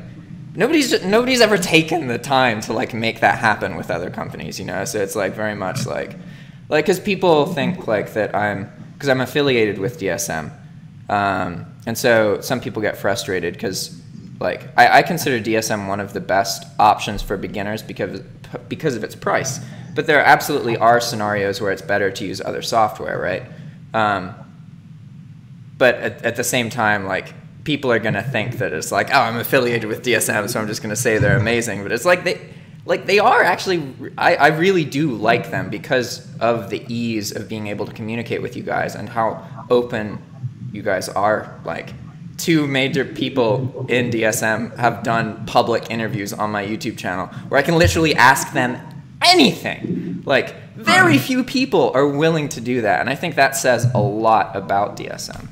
nobody's ever taken the time to, like, make that happen with other companies, you know. So it's, like, very much like because people think, like, that because I'm affiliated with DSM, and so some people get frustrated because, like, I consider DSM one of the best options for beginners because of its price. But there absolutely are scenarios where it's better to use other software, right? But at the same time, like, people are gonna think that it's like, oh, I'm affiliated with DSM, so I'm just gonna say they're amazing. But it's like they are actually. I really do like them because of the ease of being able to communicate with you guys and how open you guys are. Like, 2 major people in DSM have done public interviews on my YouTube channel where I can literally ask them anything. Like, very few people are willing to do that, and I think that says a lot about DSM.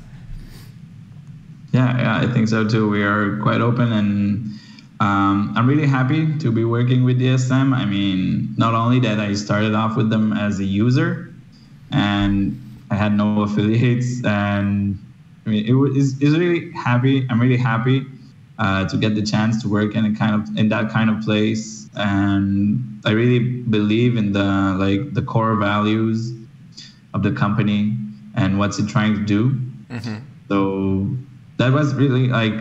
Yeah, I think so too. We are quite open, and I'm really happy to be working with DSM. I mean, not only that I started off with them as a user, and I had no affiliates, and I mean, it's really happy. I'm really happy to get the chance to work in that kind of place, and I really believe in the core values of the company and what's it trying to do. So that was really, like,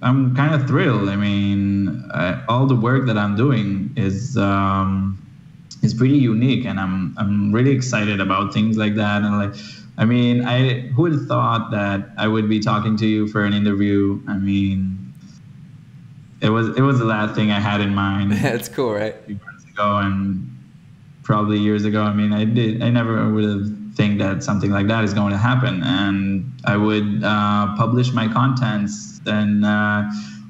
I'm kind of thrilled. I mean, all the work that I'm doing is is pretty unique, and I'm really excited about things like that. And like, I mean, who would have thought that I would be talking to you for an interview? I mean, it was the last thing I had in mind. It's cool, right? A few months ago, and probably years ago. I mean, I never would have think that something like that is going to happen, and I would publish my contents and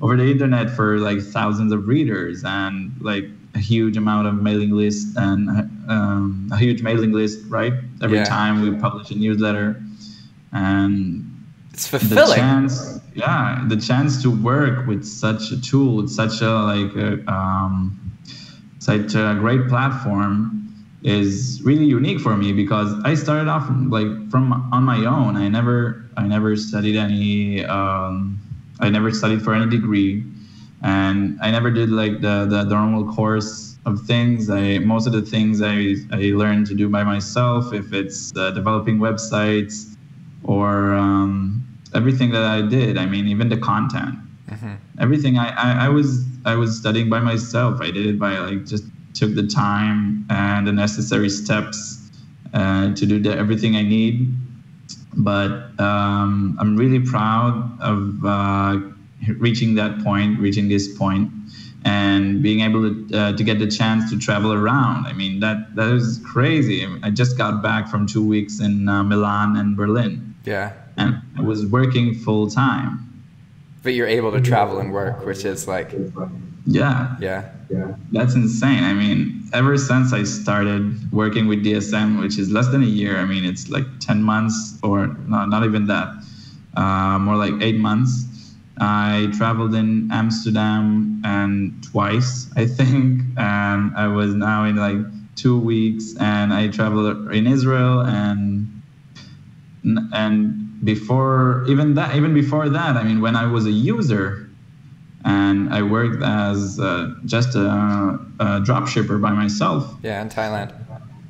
over the internet for like thousands of readers and like a huge amount of mailing list and a huge mailing list, right? Every time we publish a newsletter, and it's fulfilling. The chance to work with such a tool, with such a such a great platform is really unique for me, because I started off like on my own. I never studied any. I never studied for any degree, and I never did like the normal course of things. Most of the things I learned to do by myself, if it's developing websites or everything that I did. I mean, even the content, everything I was studying by myself. I did it by like just took the time and the necessary steps to do everything I need. But I'm really proud of reaching this point, and being able to get the chance to travel around. I mean, that is crazy. I just got back from 2 weeks in Milan and Berlin. Yeah. And I was working full time. But you're able to travel and work, which is like... Yeah. That's insane. I mean, ever since I started working with DSM, which is less than a year, I mean, it's like 10 months, or not even that, more like 8 months. I traveled in Amsterdam and twice, I think, and I was now in like 2 weeks, and I traveled in Israel and even before that, I mean, when I was a user, and I worked as just a drop shipper by myself. Yeah, in Thailand.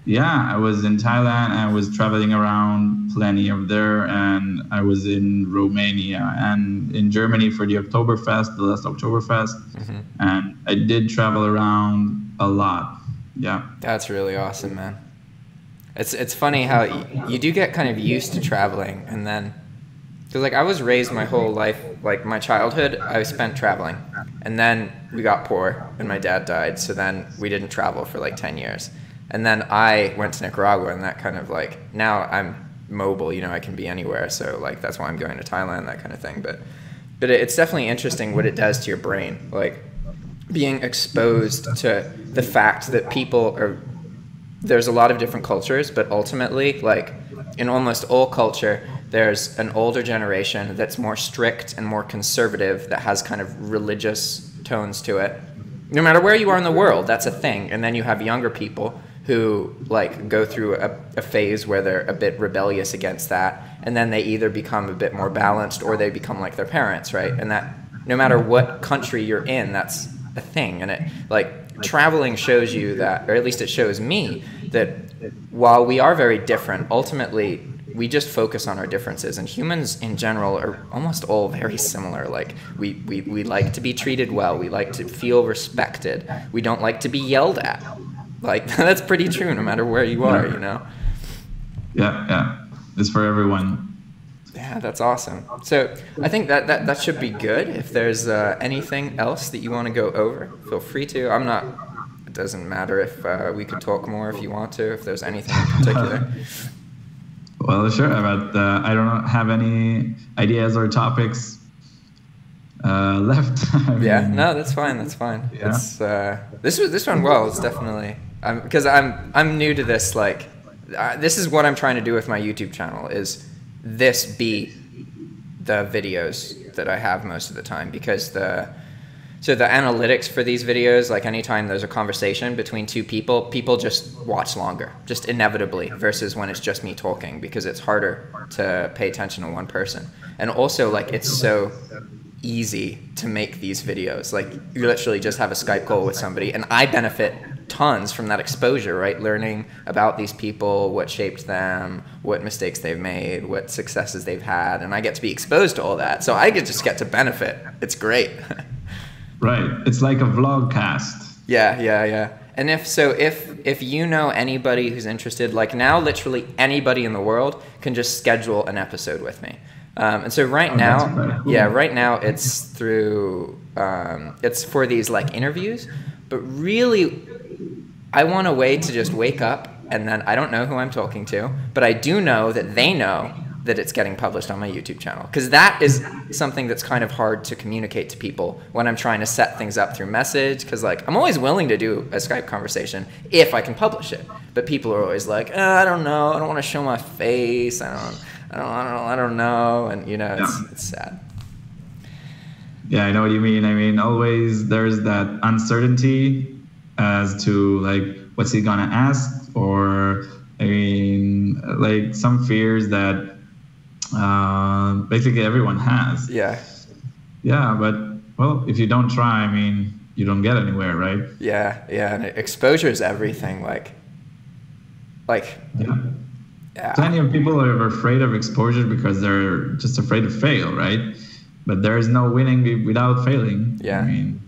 Yeah, I was in Thailand. I was traveling around plenty of there, and I was in Romania and in Germany for the Oktoberfest, the last Oktoberfest. And I did travel around a lot. Yeah. That's really awesome, man. It's funny how you do get kind of used to traveling, and then, because like I was raised my whole life, like my childhood, I spent traveling, and then we got poor and my dad died, so then we didn't travel for like 10 years. And then I went to Nicaragua, and that kind of like, now I'm mobile, you know, I can be anywhere, so like that's why I'm going to Thailand, that kind of thing. But it's definitely interesting what it does to your brain, like being exposed to the fact that there's a lot of different cultures, but ultimately, like in almost all culture, there's an older generation that's more strict and more conservative, that has kind of religious tones to it. No matter where you are in the world, that's a thing. And then you have younger people who like go through a phase where they're a bit rebellious against that, and then they either become a bit more balanced or they become like their parents, right? And that no matter what country you're in, that's a thing. And it like traveling shows you that, or at least it shows me, that while we are very different, ultimately we just focus on our differences, and humans in general are almost all very similar. Like we like to be treated well, we like to feel respected, we don't like to be yelled at. Like that's pretty true no matter where you are, you know? Yeah, it's for everyone. Yeah, that's awesome. So I think that should be good. If there's anything else that you want to go over, feel free to. It doesn't matter if we could talk more if you want to, if there's anything in particular. Well, sure, but I don't have any ideas or topics left. Yeah, no, that's fine. Yeah. It's this one. Well, it's definitely because I'm new to this. Like, this is what I'm trying to do with my YouTube channel. Is this be the videos that I have most of the time? Because the analytics for these videos, like anytime there's a conversation between two people, people just watch longer, just inevitably, versus when it's just me talking, because it's harder to pay attention to one person. And also, like, it's so easy to make these videos. Like, you literally just have a Skype call with somebody, and I benefit tons from that exposure, right? Learning about these people, what shaped them, what mistakes they've made, what successes they've had, and I get to be exposed to all that. So I just get to benefit. It's great. Right. It's like a vlog cast. Yeah. And if you know anybody who's interested, like now, literally anybody in the world can just schedule an episode with me. And so right now, cool. yeah, right now it's through, it's for these like interviews, but really I want a way to just wake up and then I don't know who I'm talking to, but I do know that they know that it's getting published on my YouTube channel. Because that is something that's kind of hard to communicate to people when I'm trying to set things up through message. Because like I'm always willing to do a Skype conversation if I can publish it. But people are always like, I don't know, I don't want to show my face. I don't know. And you know, it's sad. Yeah, I know what you mean. I mean, always there's that uncertainty as to like, what's he gonna ask? Or I mean, like some fears that basically everyone has. Yeah. Yeah, but well, if you don't try, I mean, you don't get anywhere, right? Yeah, and exposure is everything. Like. Yeah. Plenty of people are afraid of exposure because they're just afraid to fail, right? But there is no winning without failing. Yeah. I mean,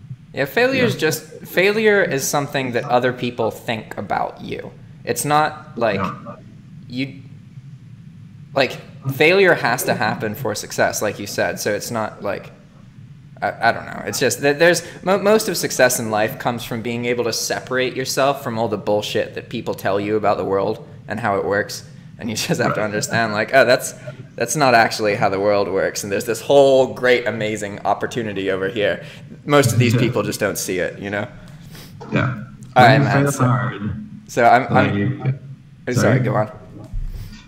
failure is something that other people think about you. It's not like failure has to happen for success, like you said. So it's not like, I don't know. It's just that there's most of success in life comes from being able to separate yourself from all the bullshit that people tell you about the world and how it works. And you just have to understand like, oh, that's not actually how the world works. And there's this whole great, amazing opportunity over here. Most of these people just don't see it, you know? Yeah. All right, man. So I'm sorry, go on.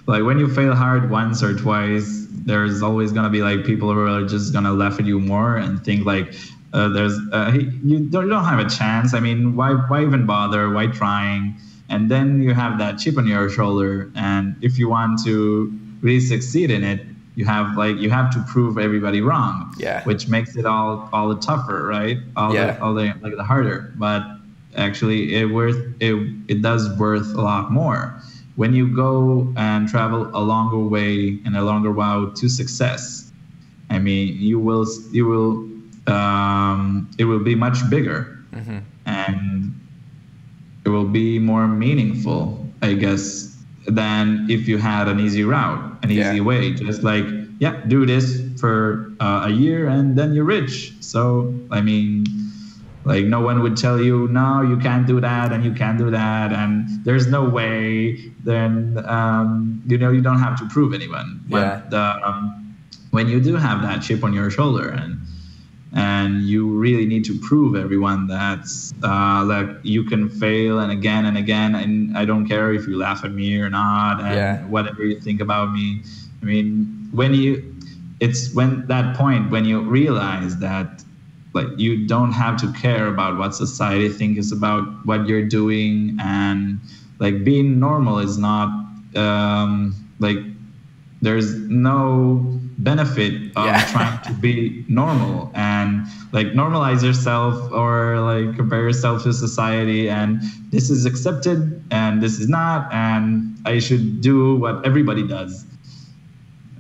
Like when you fail hard once or twice, there's always gonna be like people who are just gonna laugh at you more and think like you don't have a chance. I mean, why even bother? Why trying? And then you have that chip on your shoulder, and if you want to really succeed in it, you have to prove everybody wrong. Yeah. Which makes it all the tougher, right? All the harder. But actually, it does worth a lot more. When you go and travel a longer way and a longer route to success, I mean, it will be much bigger, and it will be more meaningful, I guess, than if you had an easy route, an easy way. Just like, do this for a year and then you're rich. So, I mean, like no one would tell you, no, you can't do that and you can't do that and there's no way. Then you don't have to prove anyone. But when you do have that chip on your shoulder and you really need to prove everyone that like you can fail and again, and I don't care if you laugh at me or not and whatever you think about me. I mean, it's when that point when you realize that like you don't have to care about what society thinks about what you're doing, and like being normal is not like there's no benefit of trying to be normal and like normalize yourself or like compare yourself to society and this is accepted and this is not, and I should do what everybody does.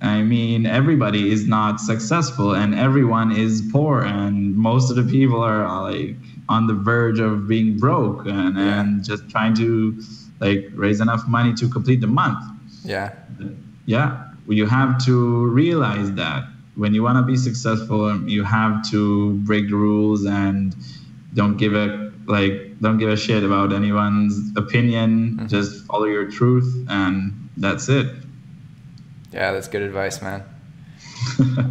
I mean, everybody is not successful and everyone is poor and most of the people are like on the verge of being broke and just trying to like raise enough money to complete the month. You have to realize that when you want to be successful, you have to break the rules and don't give a shit about anyone's opinion. Just follow your truth and that's it. Yeah, that's good advice, man.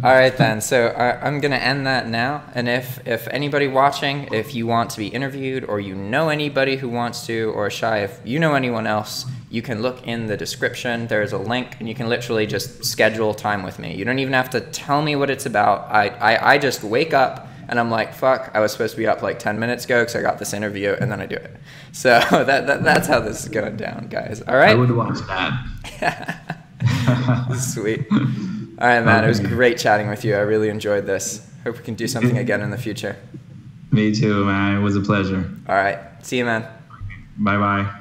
All right, then. So I'm going to end that now. And if anybody watching, if you want to be interviewed or you know anybody who wants to, or Shai, if you know anyone else, you can look in the description. There's a link and you can literally just schedule time with me. You don't even have to tell me what it's about. I just wake up and I'm like, fuck, I was supposed to be up like 10 minutes ago because I got this interview, and then I do it. So that's how this is going down, guys. All right? I would watch that. Sweet. All right, man. It was great chatting with you. I really enjoyed this. Hope we can do something again in the future. Me too, man. It was a pleasure. All right. See you, man. Bye-bye.